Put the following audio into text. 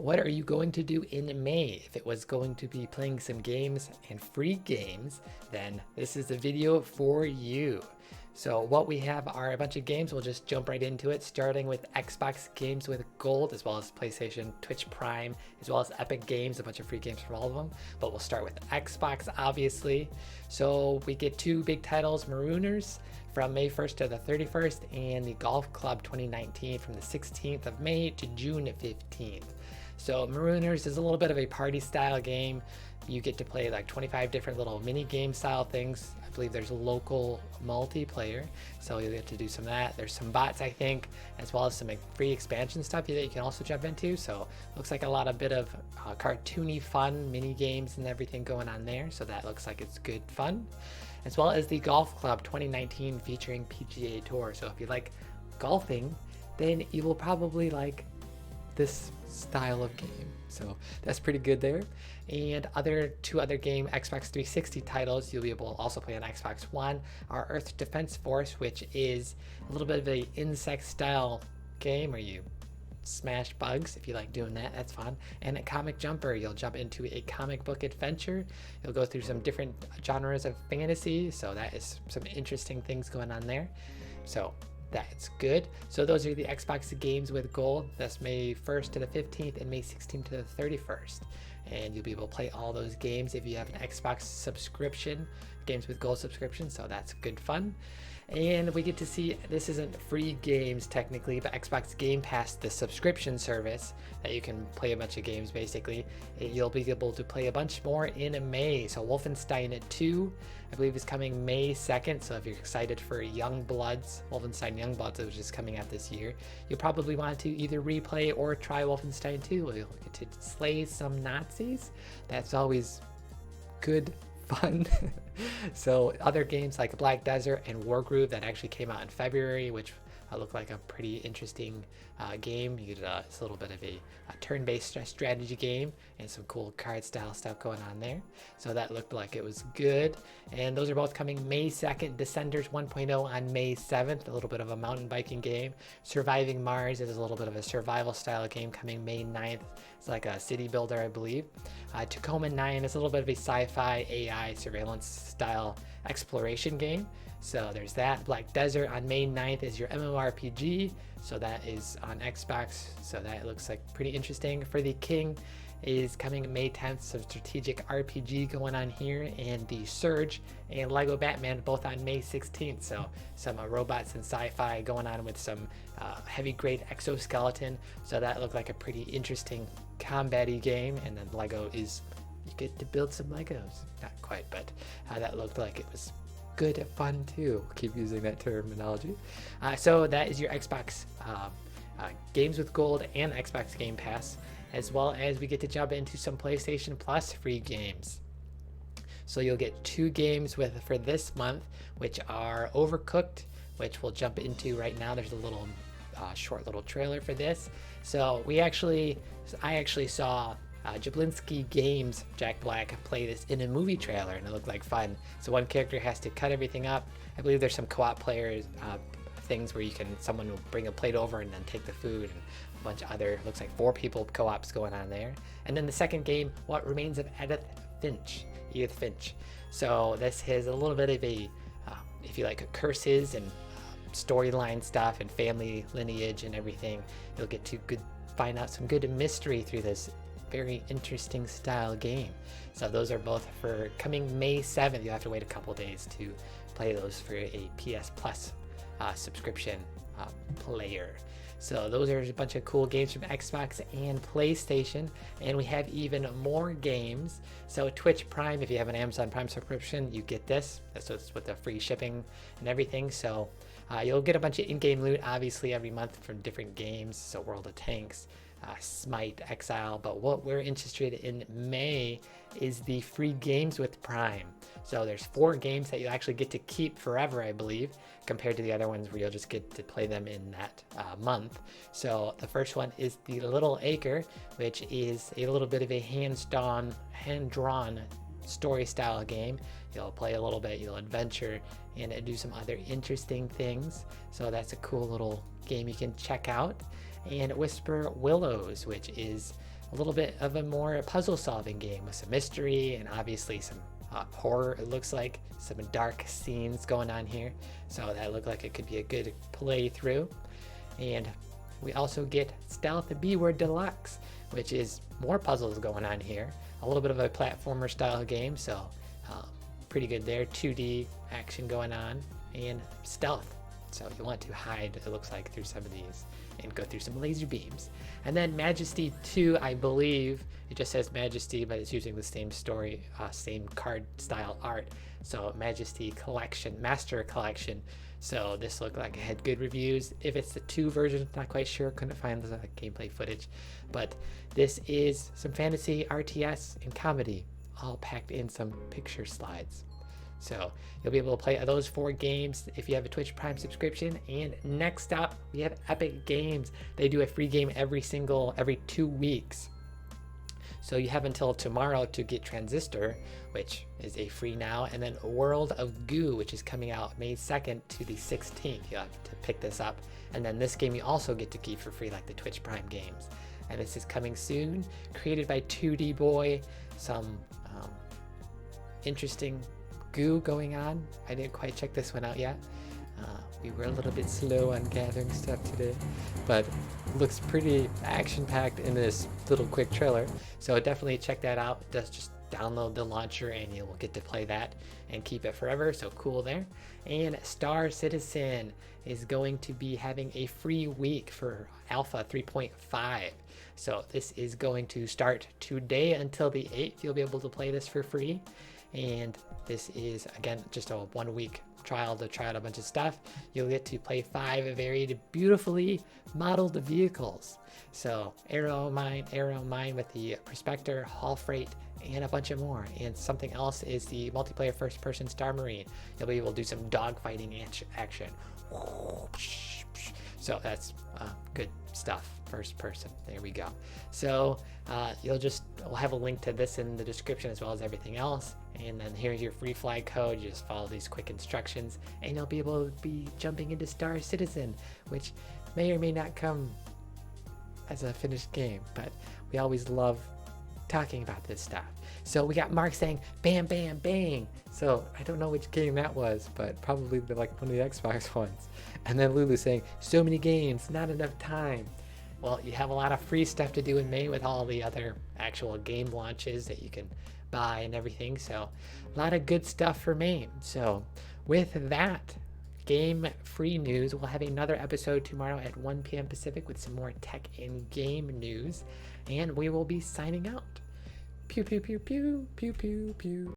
What are you going to do in May? If it was going to be playing some games and free games, then this is the video for you. So what we have are a bunch of games. We'll just jump right into it, starting with Xbox games with gold, as well as PlayStation, TwitchPrime, as well as Epic Games, a bunch of free games for all of them. But we'll start with Xbox, obviously. So we get two big titles, Marooners from May 1st to the 31st, and the Golf Club 2019 from the 16th of May to June 15th. So Marooners is a little bit of a party style game. You get to play like 25 different little mini game style things. I believe there's a local multiplayer, so you'll get to do some of that. There's some bots, I think, as well as some free expansion stuff that you can also jump into. So looks like a lot of bit of cartoony fun mini games and everything going on there. So that looks like it's good fun, as well as the Golf Club 2019 featuring PGA Tour. So if you like golfing, then you will probably like this style of game, so that's pretty good there. And two other game Xbox 360 titles you'll be able to also play on Xbox One are Earth Defense Force, which is a little bit of a insect style game where you smash bugs. If you like doing that, that's fun. And a Comic Jumper, you'll jump into a comic book adventure. You'll go through some different genres of fantasy, so that is some interesting things going on there. So that's good. So those are the Xbox games with gold. That's May 1st to the 15th and May 16th to the 31st. And you'll be able to play all those games if you have an Xbox subscription, games with gold subscription. So that's good fun. And we get to see, this isn't free games technically, but Xbox Game Pass, the subscription service that you can play a bunch of games basically. You'll be able to play a bunch more in May. So Wolfenstein 2, I believe, is coming May 2nd. So if you're excited for Youngbloods, Wolfenstein Youngbloods, which is coming out this year, you'll probably want to either replay or try Wolfenstein 2. You'll get to slay some Nazis. That's always good fun. So other games like Black Desert and Wargroove that actually came out in February, which look like a pretty interesting game. You get it's a little bit of a turn-based strategy game and some cool card style stuff going on there. So that looked like it was good. And those are both coming May 2nd. Descenders 1.0 on May 7th, a little bit of a mountain biking game. Surviving Mars is a little bit of a survival style game coming May 9th. It's like a city builder, I believe. Tacoma 9 is a little bit of a sci-fi AI surveillance style exploration game. So there's that. Black Desert on May 9th is your MMORPG. So that is on Xbox. So that looks like pretty interesting. For the King is coming May 10th. Some strategic RPG going on here. And the Surge and Lego Batman both on May 16th. So some robots and sci-fi going on with some heavy grade exoskeleton. So that looked like a pretty interesting combat-y game. And then Lego is, you get to build some Legos. Not quite, but that looked like it was good fun too. Keep using that terminology. So that is your Xbox games with gold and Xbox Game Pass, as well as we get to jump into some PlayStation Plus free games. So you'll get two games for this month, which are Overcooked, which we'll jump into right now. There's a little short little trailer for this. So I actually saw Jablinski Games, Jack Black, play this in a movie trailer, and it looked like fun. So one character has to cut everything up. I believe there's some co-op players things where someone will bring a plate over and then take the food, and a bunch of other, looks like 4 people co-ops going on there. And then the second game, What Remains of Edith Finch. So this has a little bit of a, if you like curses and storyline stuff and family lineage and everything, you'll get to find out some good mystery through this very interesting style game. So those are both for coming May 7th. You'll have to wait a couple days to play those for a PS Plus subscription player. So those are a bunch of cool games from Xbox and PlayStation, and we have even more games. So Twitch Prime, if you have an Amazon Prime subscription, you get this. That's what's with the free shipping and everything. So you'll get a bunch of in-game loot obviously every month from different games. So World of Tanks, Smite, Exile, but what we're interested in May is the free games with Prime. So there's 4 games that you actually get to keep forever, I believe, compared to the other ones where you'll just get to play them in that month. So the first one is the Little Acre, which is a little bit of a hand-drawn story style game. You'll play a little bit, you'll adventure, and do some other interesting things. So that's a cool little game you can check out. And Whisper Willows, which is a little bit of a more puzzle solving game with some mystery and obviously some horror. It looks like some dark scenes going on here, so that looked like it could be a good playthrough. And we also get Stealth B-Word Deluxe, which is more puzzles going on here. A little bit of a platformer style game, so pretty good there. 2D action going on and stealth. So you want to hide, it looks like, through some of these and go through some laser beams. And then Majesty 2, I believe, it just says Majesty, but it's using the same story, same card style art. So Majesty Collection, Master Collection. So this looked like it had good reviews. If it's the 2 version, not quite sure, couldn't find the gameplay footage. But this is some fantasy, RTS, and comedy, all packed in some picture slides. So you'll be able to play those 4 games if you have a Twitch Prime subscription. And next up, we have Epic Games. They do a free game every 2 weeks. So you have until tomorrow to get Transistor, which is a free now, and then World of Goo, which is coming out May 2nd to the 16th. You'll have to pick this up. And then this game you also get to keep for free, like the Twitch Prime games. And this is coming soon, created by 2D Boy. Some interesting goo going on. I didn't quite check this one out yet. We were a little bit slow on gathering stuff today, but looks pretty action-packed in this little quick trailer. So definitely check that out. Just download the launcher and you will get to play that and keep it forever. So cool there. And Star Citizen is going to be having a free week for Alpha 3.5. So this is going to start today until the 8th. You'll be able to play this for free. And this is, again, just a 1 week trial to try out a bunch of stuff. You'll get to play 5 very beautifully modeled vehicles. So Aero Mine with the Prospector, Haul Freight, and a bunch of more. And something else is the multiplayer first person Star Marine. You'll be able to do some dogfighting action. So that's good stuff, first person. There we go. So we'll have a link to this in the description as well as everything else. And then here's your free flag code. You just follow these quick instructions and you'll be able to be jumping into Star Citizen, which may or may not come as a finished game, but we always love talking about this stuff. So we got Mark saying bam bam bang. So I don't know which game that was, but probably like one of the Xbox ones. And then Lulu saying so many games, not enough time. Well, you have a lot of free stuff to do in May with all the other actual game launches that you can buy and everything. So a lot of good stuff for May. So with that game free news, we'll have another episode tomorrow at 1 p.m. Pacific with some more tech and game news. And we will be signing out. Pew, pew, pew, pew, pew, pew, pew.